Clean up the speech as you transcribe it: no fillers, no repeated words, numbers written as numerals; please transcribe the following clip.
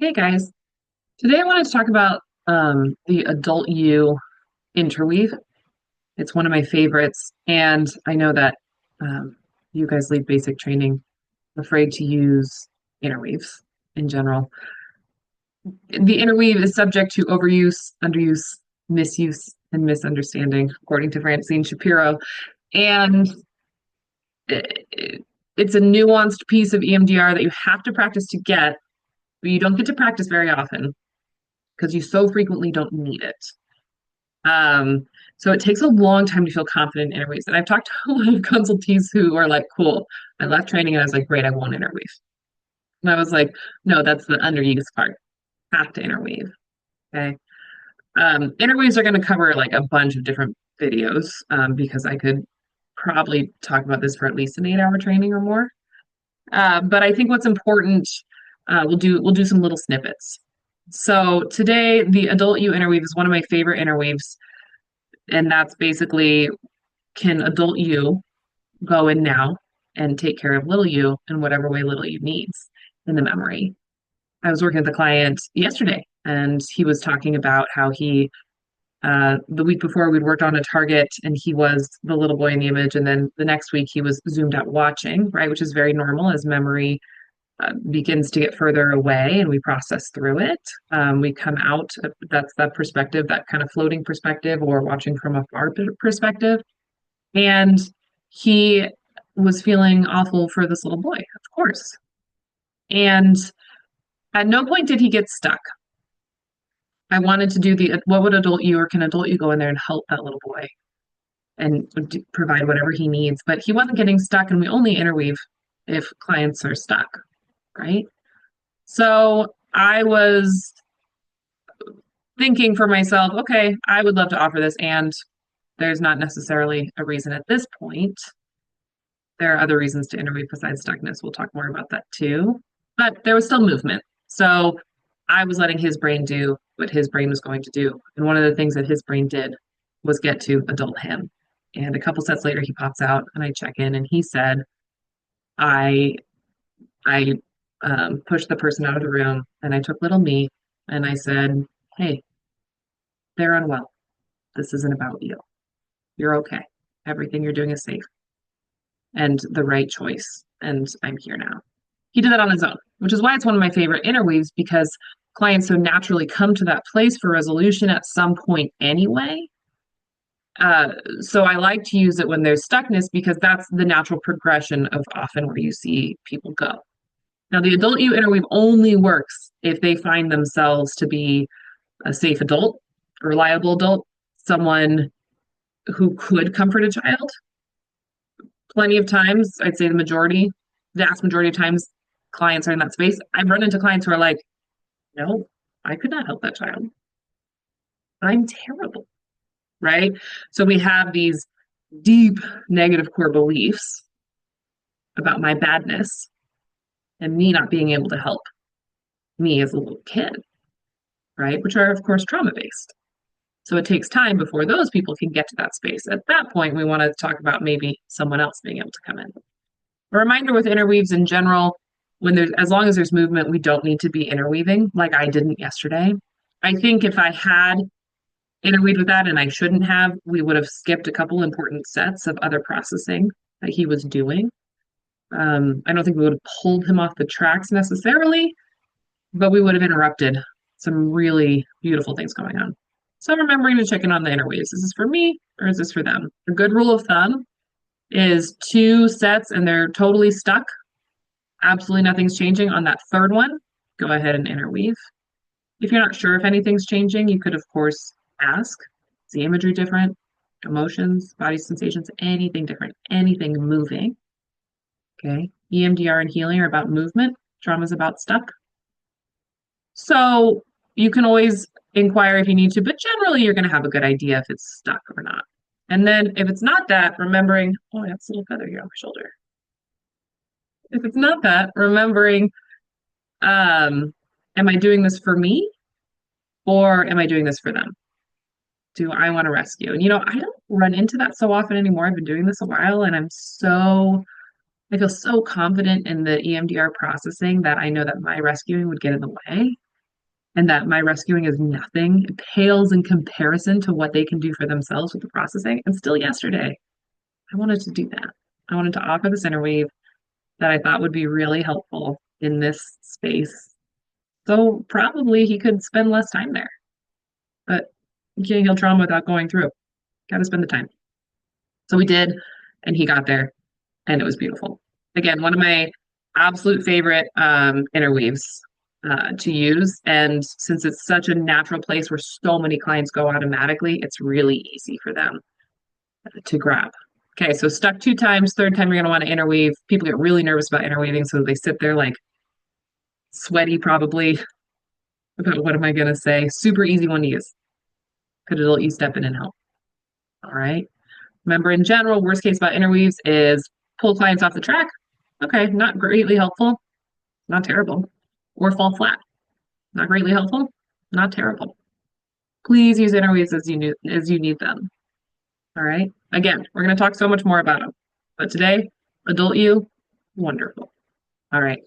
Hey guys, today I wanted to talk about the Adult U interweave. It's one of my favorites, and I know that you guys leave basic training afraid to use interweaves in general. The interweave is subject to overuse, underuse, misuse, and misunderstanding, according to Francine Shapiro. And it's a nuanced piece of EMDR that you have to practice to get, but you don't get to practice very often because you so frequently don't need it. Um, so it takes a long time to feel confident in interweaves. And I've talked to a lot of consultees who are like, cool, I left training and I was like, great, I won't interweave. And I was like, no, that's the underuse part. Have to interweave. Okay. Interweaves are going to cover like a bunch of different videos because I could probably talk about this for at least an 8 hour training or more. But I think what's important, we'll do some little snippets. So today, the adult U interweave is one of my favorite interweaves, and that's basically, can adult you go in now and take care of little you in whatever way little you needs in the memory. I was working with a client yesterday, and he was talking about how the week before we'd worked on a target and he was the little boy in the image. And then the next week he was zoomed out watching, right? Which is very normal as memory begins to get further away and we process through it. We come out, that's that perspective, that kind of floating perspective or watching from a far perspective. And he was feeling awful for this little boy, of course. And at no point did he get stuck. I wanted to do the what would adult you or can adult you go in there and help that little boy and provide whatever he needs. But he wasn't getting stuck, and we only interweave if clients are stuck, right? So I was thinking for myself, okay, I would love to offer this, and there's not necessarily a reason at this point. There are other reasons to interweave besides stuckness. We'll talk more about that too. But there was still movement. So I was letting his brain do what his brain was going to do. And one of the things that his brain did was get to adult him. And a couple sets later, he pops out and I check in and he said, I I pushed the person out of the room and I took little me and I said, hey, they're unwell. This isn't about you. You're okay. Everything you're doing is safe and the right choice. And I'm here now. He did that on his own, which is why it's one of my favorite interweaves because clients so naturally come to that place for resolution at some point anyway. So I like to use it when there's stuckness because that's the natural progression of often where you see people go. Now, the adult U interweave only works if they find themselves to be a safe adult, a reliable adult, someone who could comfort a child. Plenty of times, I'd say vast majority of times, clients are in that space. I've run into clients who are like, no, I could not help that child. I'm terrible, right? So we have these deep negative core beliefs about my badness and me not being able to help me as a little kid, right? Which are, of course, trauma based. So it takes time before those people can get to that space. At that point, we want to talk about maybe someone else being able to come in. A reminder with interweaves in general, as long as there's movement, we don't need to be interweaving like I didn't yesterday. I think if I had interweaved with that and I shouldn't have, we would have skipped a couple important sets of other processing that he was doing. I don't think we would have pulled him off the tracks necessarily, but we would have interrupted some really beautiful things going on. So remembering to check in on the interweaves. Is this for me or is this for them? A good rule of thumb is 2 sets and they're totally stuck. Absolutely nothing's changing on that third one. Go ahead and interweave. If you're not sure if anything's changing, you could, of course, ask. Is the imagery different? Emotions, body sensations, anything different, anything moving. Okay. EMDR and healing are about movement. Trauma is about stuck. So you can always inquire if you need to, but generally you're going to have a good idea if it's stuck or not. And then if it's not that, remembering, oh, I have a little feather here on my shoulder. If it's not that, remembering, am I doing this for me or am I doing this for them? Do I want to rescue? And I don't run into that so often anymore. I've been doing this a while and I feel so confident in the EMDR processing that I know that my rescuing would get in the way. and that my rescuing is nothing. It pales in comparison to what they can do for themselves with the processing. And still yesterday, I wanted to do that. I wanted to offer this interweave that I thought would be really helpful in this space. So probably he could spend less time there, but you can't heal trauma without going through. Got to spend the time. So we did, and he got there, and it was beautiful. Again, one of my absolute favorite interweaves to use. And since it's such a natural place where so many clients go automatically, it's really easy for them to grab. Okay, so stuck 2 times, third time you're going to want to interweave. People get really nervous about interweaving, so they sit there like sweaty probably about what am I going to say. Super easy one to use because it'll let you step in and help. All right. Remember, in general, worst case about interweaves is pull clients off the track. Okay, not greatly helpful, not terrible. Or fall flat. Not greatly helpful, not terrible. Please use interweaves as you need them. All right. Again, we're going to talk so much more about them. But today, adult you, wonderful. All right.